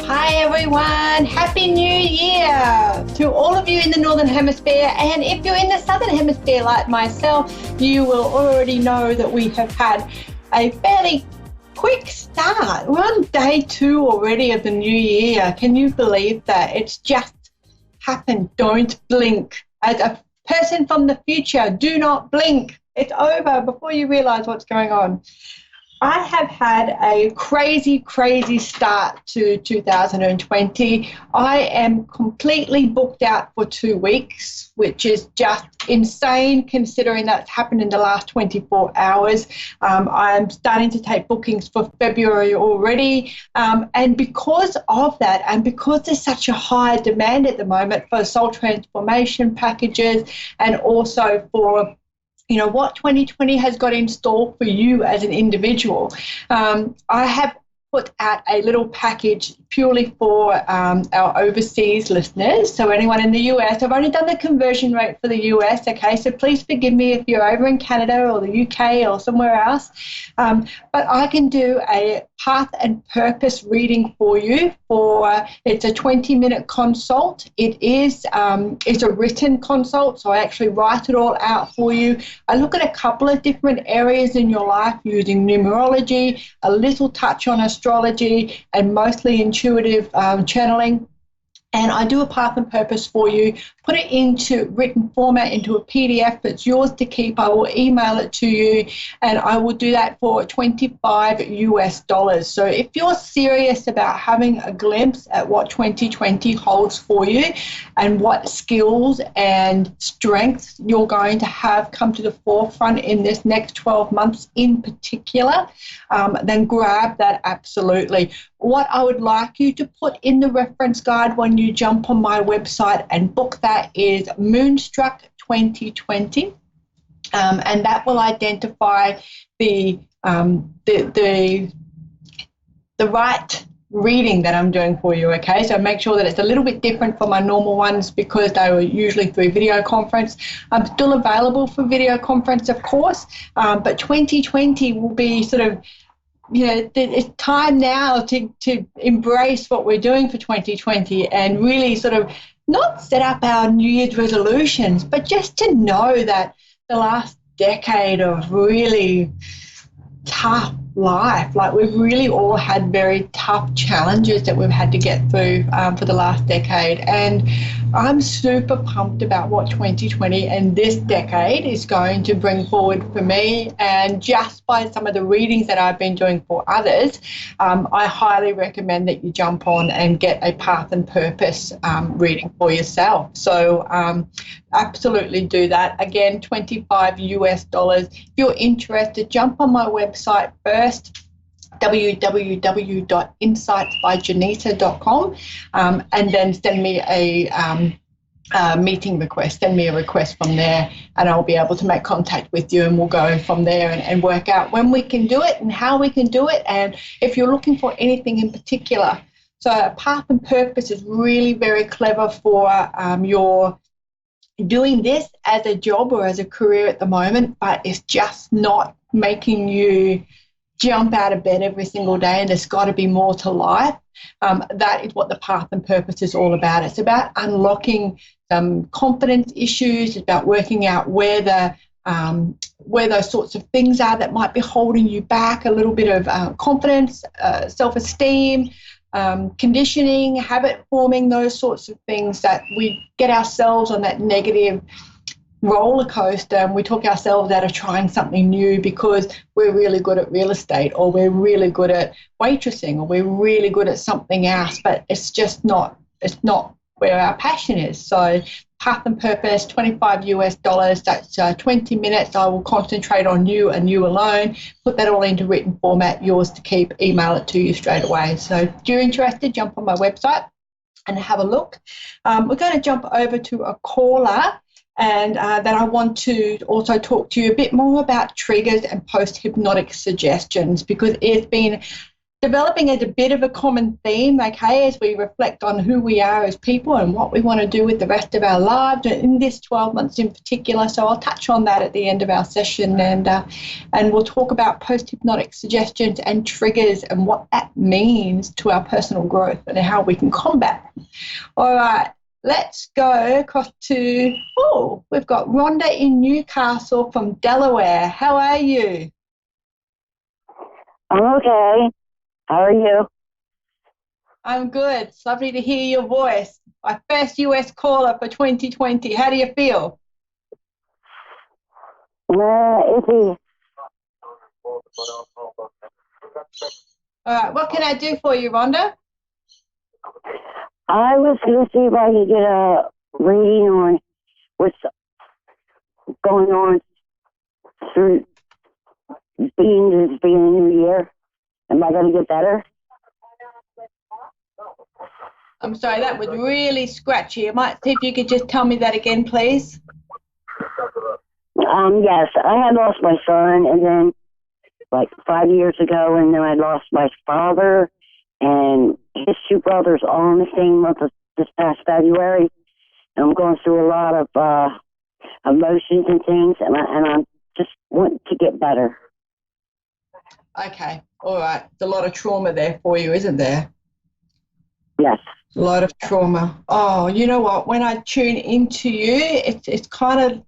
Hi everyone, Happy New Year to all of you in the Northern Hemisphere, and if you're in the Southern Hemisphere like myself, you will already know that we have had a fairly quick start. We're on day 2 already of the new year. Can you believe that? It's just happened. Don't blink. As a person from the future, do not blink. It's over before you realize what's going on. I have had a crazy start to 2020. I am completely booked out for 2 weeks, which is just insane considering that's happened in the last 24 hours. I'm starting to take bookings for February already. And because of that, and because there's such a high demand at the moment for soul transformation packages, and also for what 2020 has got in store for you as an individual. I have put out a little package purely for our overseas listeners. So anyone in the US, I've only done the conversion rate for the US, okay? So please forgive me if you're over in Canada or the UK or somewhere else. But I can do a path and purpose reading for you. It's a 20-minute consult. It's a written consult, so I actually write it all out for you. I look at a couple of different areas in your life using numerology, a little touch on astrology, and mostly intuitive channeling. And I do a path and purpose for you, put it into written format, into a PDF. It's yours to keep. I will email it to you, and I will do that for $25 US. So if you're serious about having a glimpse at what 2020 holds for you and what skills and strengths you're going to have come to the forefront in this next 12 months in particular, then grab that absolutely. What I would like you to put in the reference guide when you jump on my website and book that is Moonstruck 2020, and that will identify the right reading that I'm doing for you, okay? So make sure that it's a little bit different from my normal ones because they were usually through video conference. I'm still available for video conference, of course, but 2020 will be sort of, it's time now to embrace what we're doing for 2020 and really sort of not set up our New Year's resolutions, but just to know that the last decade of really tough life, like we've really all had very tough challenges that we've had to get through for the last decade, and I'm super pumped about what 2020 and this decade is going to bring forward for me. And just by some of the readings that I've been doing for others, I highly recommend that you jump on and get a path and purpose reading for yourself. So absolutely do that. Again, $25 US. If you're interested, jump on my website first, www.insightsbyjohnita.com, and then send me a meeting request. Send me a request from there, and I'll be able to make contact with you, and we'll go from there and work out when we can do it and how we can do it, and if you're looking for anything in particular. So a path and purpose is really very clever for your doing this as a job or as a career at the moment, but it's just not making you jump out of bed every single day, and there's got to be more to life. That is what the path and purpose is all about. It's about unlocking some confidence issues. It's about working out where those sorts of things are that might be holding you back, a little bit of confidence, self-esteem, conditioning, habit forming, those sorts of things that we get ourselves on that negative roller coaster, and we talk ourselves out of trying something new because we're really good at real estate, or we're really good at waitressing, or we're really good at something else, but it's not where our passion is. So path and purpose, $25 US, that's 20 minutes. I will concentrate on you and you alone, put that all into written format, yours to keep, email it to you straight away. So if you're interested, jump on my website and have a look. We're going to jump over to a caller, and then I want to also talk to you a bit more about triggers and post-hypnotic suggestions, because it's been developing as a bit of a common theme, okay, as we reflect on who we are as people and what we want to do with the rest of our lives, in this 12 months in particular. So I'll touch on that at the end of our session, and we'll talk about post-hypnotic suggestions and triggers and what that means to our personal growth and how we can combat. All right, let's go across to, we've got Rhonda in Newcastle from Delaware. How are you? I'm okay. How are you? I'm good. It's lovely to hear your voice. My first US caller for 2020. How do you feel? Iffy. All right, what can I do for you, Rhonda? I was going to see if I could get a reading on what's going on through being a new year. Am I going to get better? I'm sorry, that was really scratchy. I might see if you could just tell me that again, please. Yes, I had lost my son, and then like 5 years ago, and then I lost my father and his two brothers all in the same month of this past February. And I'm going through a lot of emotions and things, and I'm just wanting to get better. Okay, all right. There's a lot of trauma there for you, isn't there? Yes. A lot of trauma. Oh, you know what? When I tune into you, it's kind of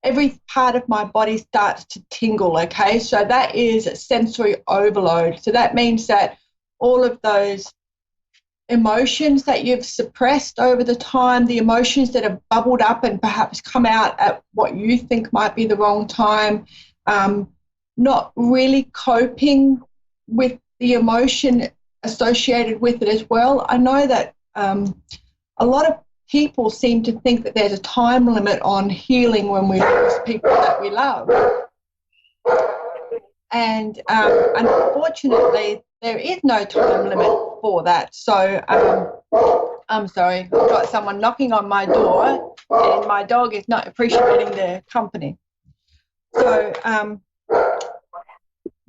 every part of my body starts to tingle, okay? So that is sensory overload. So that means that all of those emotions that you've suppressed over the time, the emotions that have bubbled up and perhaps come out at what you think might be the wrong time, not really coping with the emotion associated with it as well. I know that a lot of people seem to think that there's a time limit on healing when we lose people that we love. And unfortunately, there is no time limit for that. So I'm sorry, I've got someone knocking on my door and my dog is not appreciating their company. So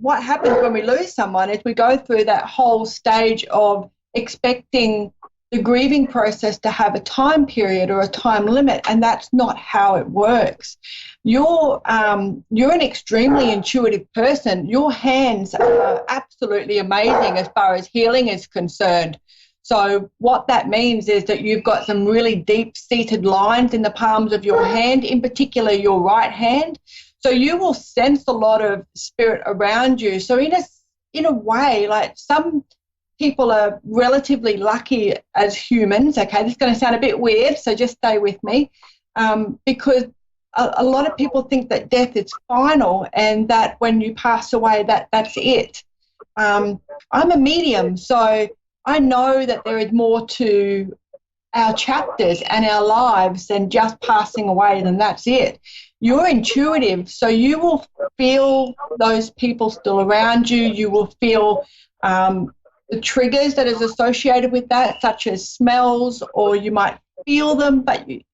what happens when we lose someone is we go through that whole stage of expecting the grieving process to have a time period or a time limit, and that's not how it works. You're an extremely intuitive person. Your hands are absolutely amazing as far as healing is concerned. So what that means is that you've got some really deep-seated lines in the palms of your hand, in particular your right hand. So you will sense a lot of spirit around you. So in a way, like some people are relatively lucky as humans. Okay, this is going to sound a bit weird, so just stay with me, because a lot of people think that death is final and that when you pass away, that's it. I'm a medium, so I know that there is more to our chapters and our lives than just passing away, then that's it. You're intuitive, so you will feel those people still around you. You will feel the triggers that is associated with that, such as smells, or you might feel them, but it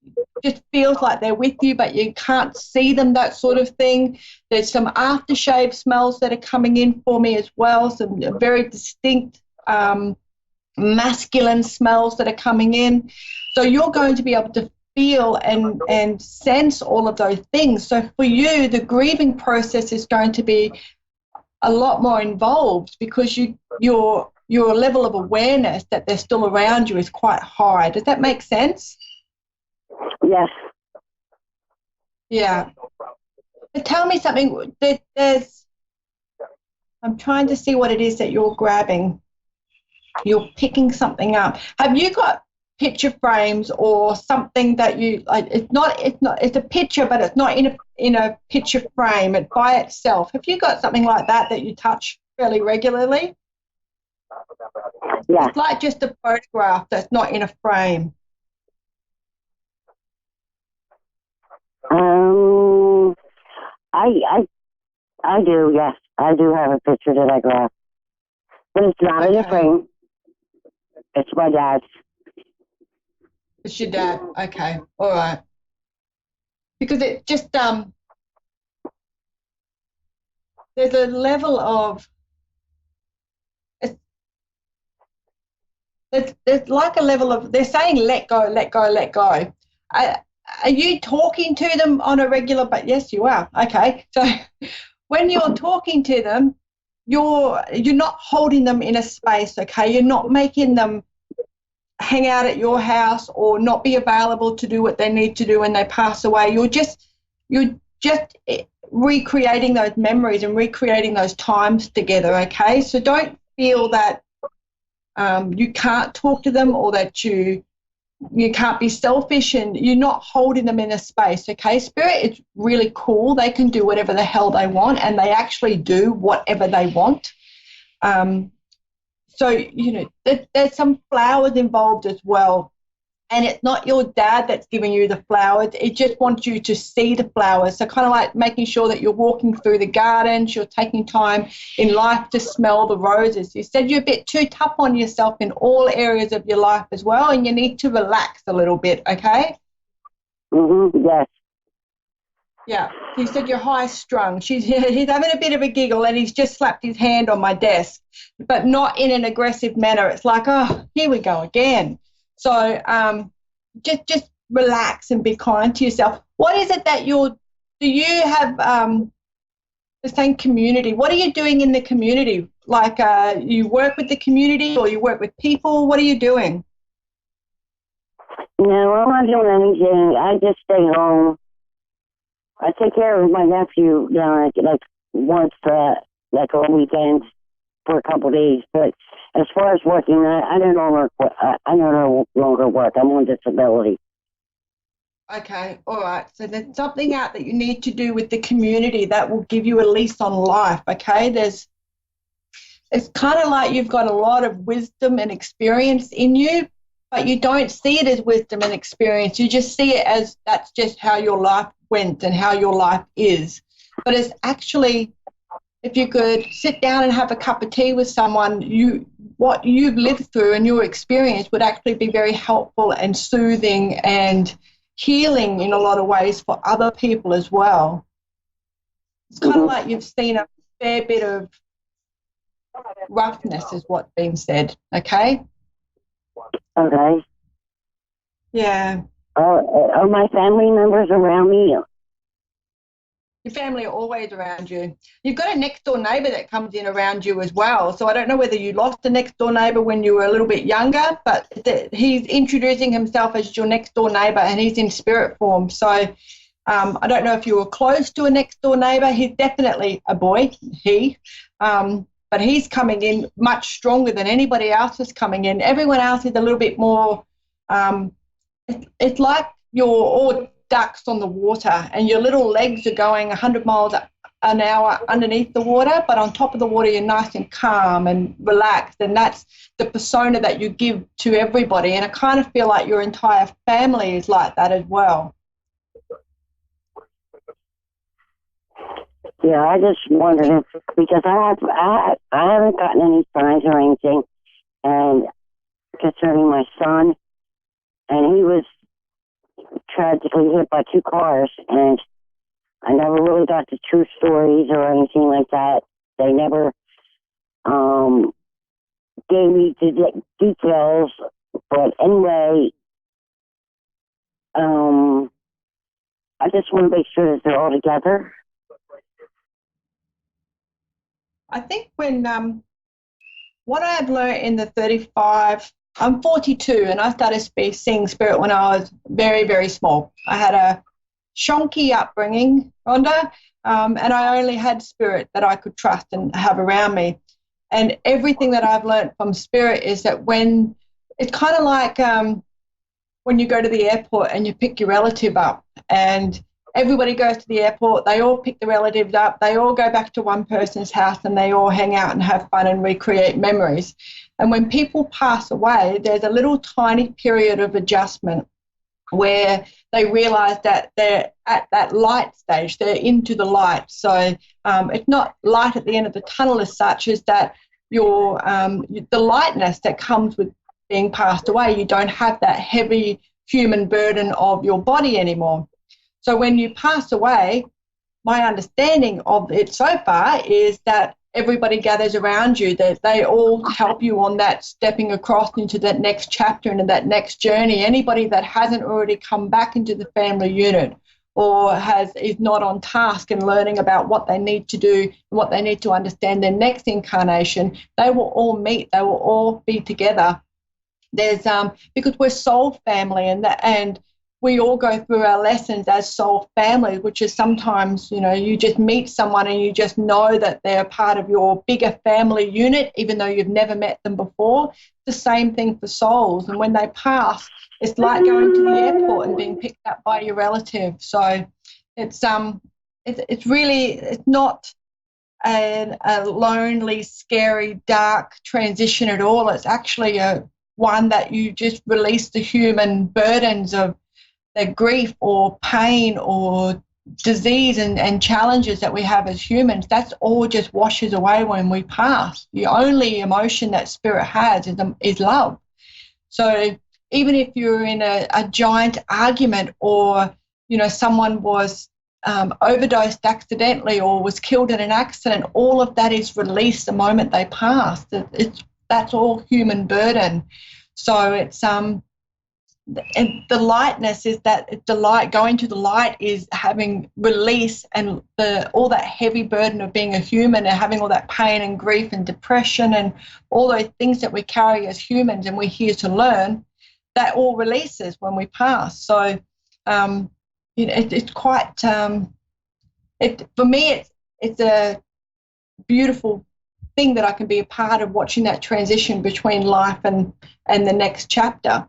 just feels like they're with you, but you can't see them, that sort of thing. There's some aftershave smells that are coming in for me as well, some very distinct masculine smells that are coming in. So you're going to be able to feel and sense all of those things. So for you, the grieving process is going to be a lot more involved because your level of awareness that they're still around you is quite high. Does that make sense? Yes. Yeah. But tell me something. I'm trying to see what it is that you're grabbing. You're picking something up. Have you got picture frames or something that you like? It's a picture, but it's not in a picture frame. It by itself. Have you got something like that you touch fairly regularly? Yeah. It's like just a photograph that's not in a frame. I do, yes. I do have a picture that I grabbed. But it's not in a frame. It's my dad's. It's your dad. Okay. All right. Because it just there's a level of there's like a level of, they're saying let go, let go, let go. Are you talking to them on a regular, but yes, you are. Okay. So when you're talking to them, you're not holding them in a space, okay? You're not making them hang out at your house or not be available to do what they need to do when they pass away. You're just recreating those memories and recreating those times together, okay? So don't feel that you can't talk to them or that you can't be selfish, and you're not holding them in a space, okay? Spirit is really cool. They can do whatever the hell they want, and they actually do whatever they want. So, there's some flowers involved as well. And it's not your dad that's giving you the flowers. It just wants you to see the flowers. So kind of like making sure that you're walking through the gardens, you're taking time in life to smell the roses. You said you're a bit too tough on yourself in all areas of your life as well, and you need to relax a little bit, okay? Yes. Yeah. He said you're high strung. He's having a bit of a giggle, and he's just slapped his hand on my desk, but not in an aggressive manner. It's like, oh, here we go again. So just relax and be kind to yourself. What is it that do you have the same community? What are you doing in the community? Like you work with the community or you work with people? What are you doing? No, I'm not doing anything. I just stay home. I take care of my nephew, like once, like on weekends for a couple of days. But as far as working, I no longer work. I'm on disability. Okay, all right. So there's something out that you need to do with the community that will give you a lease on life, okay? It's kind of like you've got a lot of wisdom and experience in you, but you don't see it as wisdom and experience. You just see it as that's just how your life went and how your life is. But it's actually, if you could sit down and have a cup of tea with someone, what you've lived through and your experience would actually be very helpful and soothing and healing in a lot of ways for other people as well. It's kind of like you've seen a fair bit of roughness is what's being said, okay? Okay. Yeah. Are my family members around me? Your family are always around you. You've got a next-door neighbour that comes in around you as well. So I don't know whether you lost a next-door neighbour when you were a little bit younger, but he's introducing himself as your next-door neighbour, and he's in spirit form. So I don't know if you were close to a next-door neighbour. He's definitely a boy, but he's coming in much stronger than anybody else is coming in. Everyone else is a little bit more it's like you're all ducks on the water and your little legs are going 100 miles an hour underneath the water, but on top of the water you're nice and calm and relaxed, and that's the persona that you give to everybody. And I kind of feel like your entire family is like that as well. Yeah, I just wondered because I haven't gotten any signs or anything, and concerning my son, and he was tragically hit by 2 cars, and I never really got the true stories or anything like that. They never gave me the details, but anyway, I just want to make sure that they're all together. I think when what I have learned in the 35, I'm 42, and I started seeing spirit when I was very, very small. I had a shonky upbringing, Rhonda, and I only had spirit that I could trust and have around me. And everything that I've learned from spirit is that when it's kind of like when you go to the airport and you pick your relative up, and everybody goes to the airport, they all pick the relatives up, they all go back to one person's house, and they all hang out and have fun and recreate memories. And when people pass away, there's a little tiny period of adjustment where they realize that they're at that light stage, they're into the light. So it's not light at the end of the tunnel as such, as that your the lightness that comes with being passed away, you don't have that heavy human burden of your body anymore. So when you pass away, my understanding of it so far is that everybody gathers around you, that they all help you on that stepping across into that next chapter and that next journey. Anybody that hasn't already come back into the family unit or is not on task and learning about what they need to do, what they need to understand their next incarnation, they will all meet, they will all be together. There's because we're soul family, and we all go through our lessons as soul family, which is sometimes, you just meet someone and you just know that they're part of your bigger family unit, even though you've never met them before. It's the same thing for souls. And when they pass, it's like going to the airport and being picked up by your relative. So it's not a lonely, scary, dark transition at all. It's actually one that you just release the human burdens of the grief or pain or disease and challenges that we have as humans. That's all just washes away when we pass. The only emotion that spirit has is love. So even if you're in a giant argument, or someone was overdosed accidentally or was killed in an accident, all of that is released the moment they pass. That's all human burden. So it's and the lightness is that the light, going to the light, is having release, and all that heavy burden of being a human and having all that pain and grief and depression and all those things that we carry as humans and we're here to learn, that all releases when we pass. So it's quite for me it's a beautiful thing that I can be a part of, watching that transition between life and the next chapter.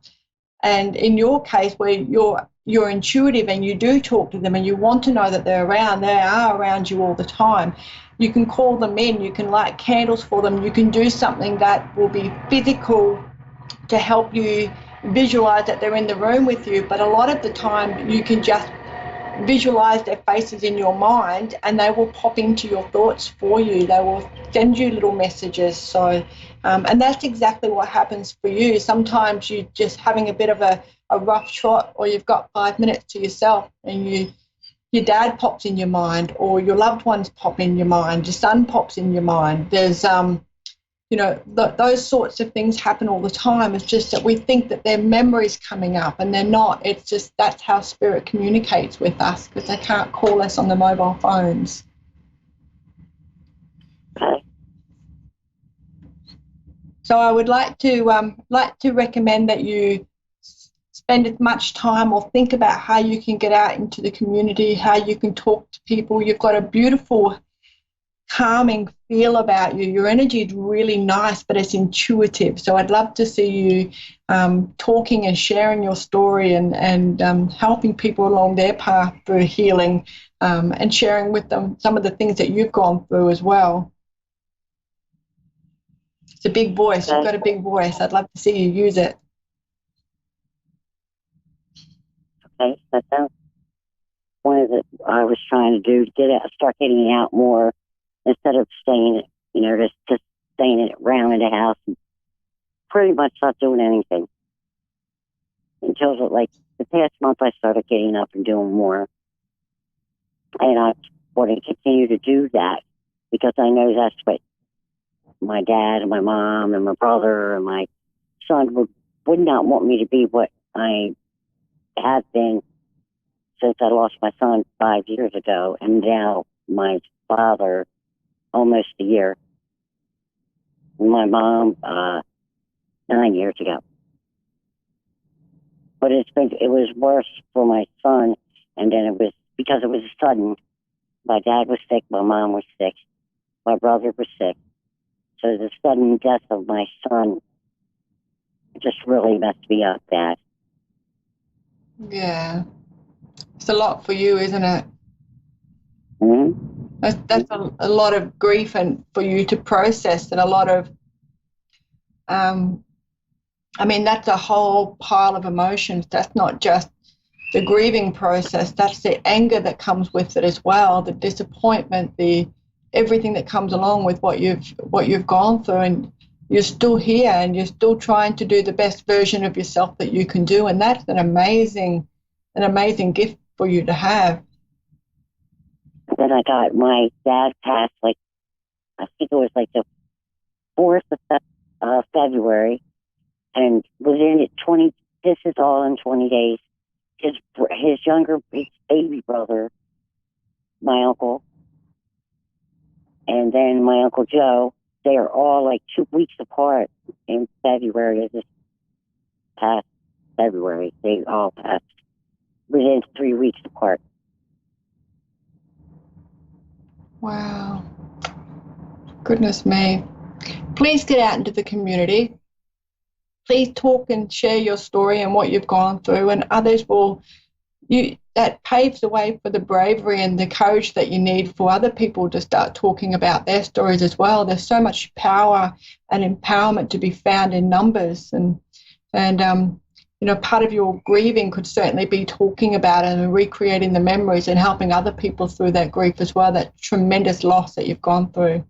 And in your case, where you're intuitive and you do talk to them and you want to know that they're around, they are around you all the time. You can call them in, you can light candles for them, you can do something that will be physical to help you visualize that they're in the room with you. But a lot of the time you can just visualize their faces in your mind and they will pop into your thoughts for you. They will send you little messages. So and that's exactly what happens for you. Sometimes you're just having a bit of a rough trot, or you've got 5 minutes to yourself and your dad pops in your mind, or your loved ones pop in your mind, your son pops in your mind. There's those sorts of things happen all the time. It's just that we think that they're memories coming up, and they're not. It's just that's how spirit communicates with us, because they can't call us on the mobile phones. Okay. So I would like to recommend that you spend as much time or think about how you can get out into the community, how you can talk to people. You've got a beautiful, calming feel about you. Your energy is really nice, but it's intuitive. So I'd love to see you talking and sharing your story and helping people along their path through healing, and sharing with them some of the things that you've gone through as well. It's a big voice. You've got a big voice. I'd love to see you use it. Okay, that sounds one of the I was trying to do, to start getting out more instead of staying, just staying around in the house and pretty much not doing anything until the past month I started getting up and doing more, and I want to continue to do that because I know that's what my dad and my mom and my brother and my son would not want me to be, what I have been since I lost my son 5 years ago, and now my father almost a year, and my mom 9 years ago. But it was worse for my son, and then it was because it was sudden. My dad was sick, my mom was sick, my brother was sick. So the sudden death of my son just really messed me up bad. Yeah. It's a lot for you, isn't it? Mm-hmm. That's a lot of grief and for you to process, and a lot of, that's a whole pile of emotions. That's not just the grieving process. That's the anger that comes with it as well, the disappointment, everything that comes along with what you've gone through, and you're still here and you're still trying to do the best version of yourself that you can do, and that's an amazing gift for you to have. Then I got my dad passed I think it was like the 4th of February, and within 20, this is all in 20 days, his baby brother, my uncle, and then my Uncle Joe, they are all like 2 weeks apart in February of this past February. They all passed within 3 weeks apart. Wow. Goodness me. Please get out into the community. Please talk and share your story and what you've gone through, and others will, that paves the way for the bravery and the courage that you need for other people to start talking about their stories as well. There's so much power and empowerment to be found in numbers, and part of your grieving could certainly be talking about it and recreating the memories and helping other people through that grief as well, that tremendous loss that you've gone through.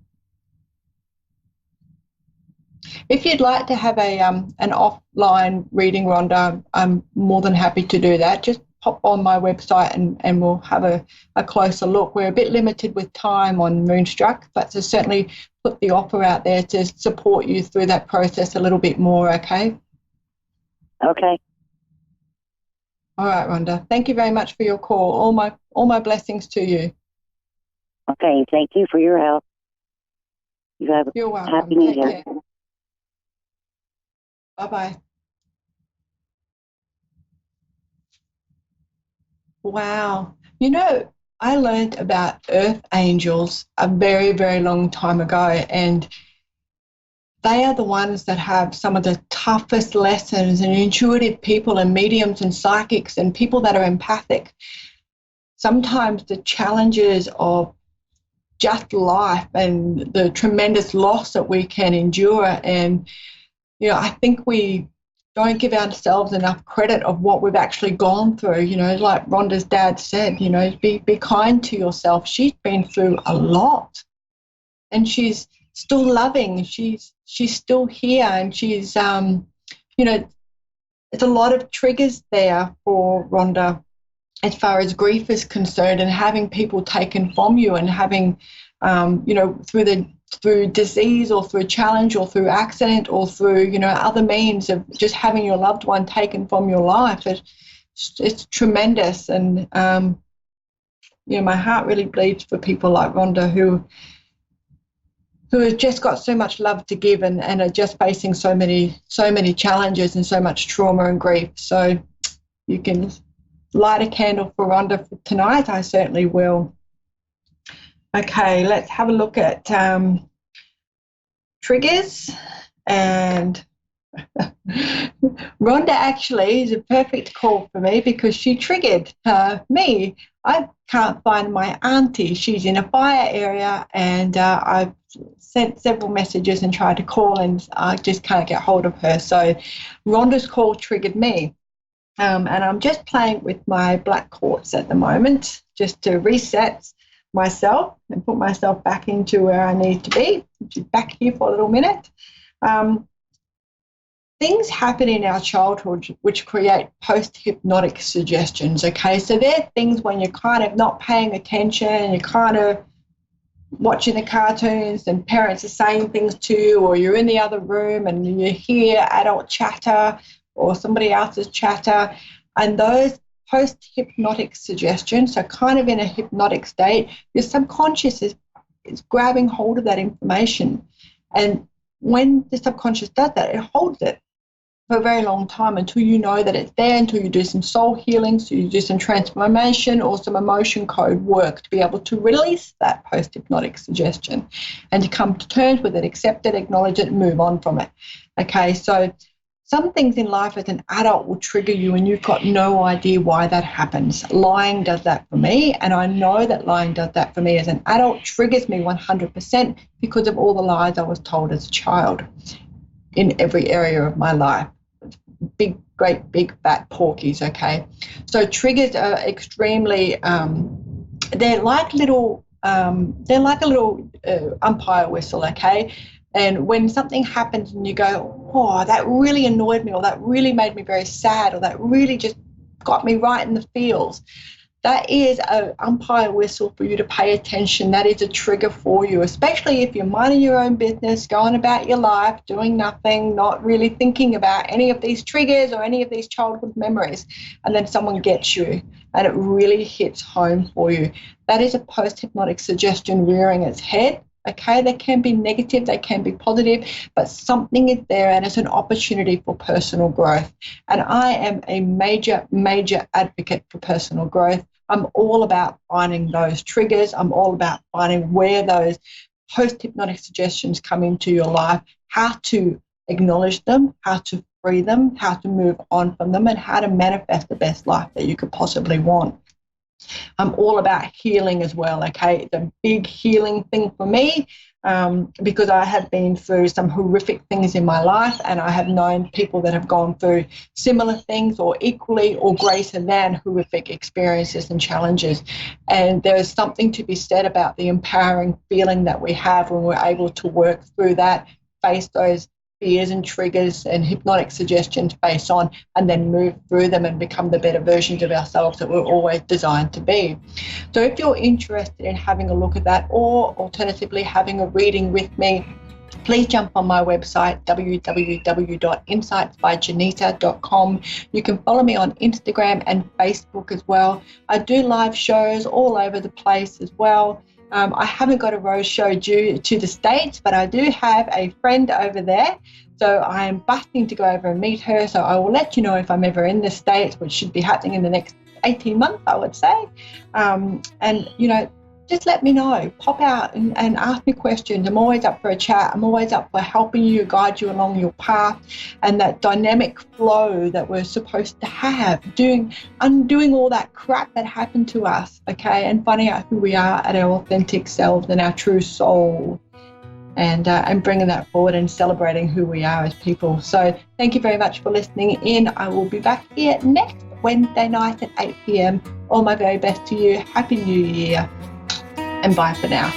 If you'd like to have an offline reading, Rhonda, I'm more than happy to do that. Just pop on my website and we'll have a closer look. We're a bit limited with time on Moonstruck, but to certainly put the offer out there to support you through that process a little bit more, okay? Okay. All right, Rhonda. Thank you very much for your call. All my blessings to you. Okay, thank you for your help. You're welcome. Happy New Year. Bye-bye. Wow. I learned about earth angels a very, very long time ago, and they are the ones that have some of the toughest lessons, and intuitive people and mediums and psychics and people that are empathic. Sometimes the challenges of just life and the tremendous loss that we can endure, and I think we don't give ourselves enough credit of what we've actually gone through. Like Rhonda's dad said, be kind to yourself. She's been through a lot, and she's still loving. She's still here, and she's there's a lot of triggers there for Rhonda as far as grief is concerned, and having people taken from you, and having through disease or through challenge or through accident or through other means of just having your loved one taken from your life. It's tremendous, and my heart really bleeds for people like Rhonda who have just got so much love to give, and are just facing so many challenges and so much trauma and grief. So you can light a candle for Rhonda for tonight. I certainly will. Okay, let's have a look at triggers. And Rhonda actually is a perfect call for me because she triggered me. I can't find my auntie. She's in a fire area, and I've sent several messages and tried to call, and I just can't get hold of her. So Rhonda's call triggered me. And I'm just playing with my black quartz at the moment just to reset myself and put myself back into where I need to be, which is back here for a little minute. Things happen in our childhood which create post-hypnotic suggestions, okay? So they're things when you're kind of not paying attention, you're kind of watching the cartoons and parents are saying things to you, or you're in the other room and you hear adult chatter or somebody else's chatter, and those post-hypnotic suggestions, so kind of in a hypnotic state, your subconscious is grabbing hold of that information. And when the subconscious does that, it holds it for a very long time until you know that it's there, until you do some soul healing, so you do some transformation or some emotion code work to be able to release that post-hypnotic suggestion and to come to terms with it, accept it, acknowledge it, and move on from it. Okay, so some things in life as an adult will trigger you and you've got no idea why that happens. Lying does that for me, and I know that lying does that for me as an adult, triggers me 100% because of all the lies I was told as a child in every area of my life. Big, great, big, fat porkies, okay? So triggers are extremely, they're like a little umpire whistle, okay? And when something happens and you go, oh, that really annoyed me, or that really made me very sad, or that really just got me right in the feels, that is an umpire whistle for you to pay attention. That is a trigger for you, especially if you're minding your own business, going about your life, doing nothing, not really thinking about any of these triggers or any of these childhood memories, and then someone gets you and it really hits home for you. That is a post-hypnotic suggestion rearing its head. Okay, they can be negative, they can be positive, but something is there and it's an opportunity for personal growth. And I am a major, major advocate for personal growth. I'm all about finding those triggers. I'm all about finding where those post-hypnotic suggestions come into your life, how to acknowledge them, how to free them, how to move on from them, and how to manifest the best life that you could possibly want. I'm all about healing as well, okay? It's a big healing thing for me because I have been through some horrific things in my life, and I have known people that have gone through similar things or equally or greater than horrific experiences and challenges. And there's something to be said about the empowering feeling that we have when we're able to work through that, face those fears and triggers and hypnotic suggestions face on, and then move through them and become the better versions of ourselves that we're always designed to be. So if you're interested in having a look at that, or alternatively having a reading with me, please jump on my website, www.insightsbyjohnita.com. You can follow me on Instagram and Facebook as well. I do live shows all over the place as well. I haven't got a road show due to the States, but I do have a friend over there. So I am busting to go over and meet her. So I will let you know if I'm ever in the States, which should be happening in the next 18 months, I would say. And, you know, just let me know. Pop out and ask me questions. I'm always up for a chat. I'm always up for helping you, guide you along your path, and that dynamic flow that we're supposed to have, undoing all that crap that happened to us, okay, and finding out who we are at our authentic selves and our true soul, and bringing that forward and celebrating who we are as people. So thank you very much for listening in. I will be back here next Wednesday night at 8 p.m. All my very best to you. Happy New Year. And bye for now.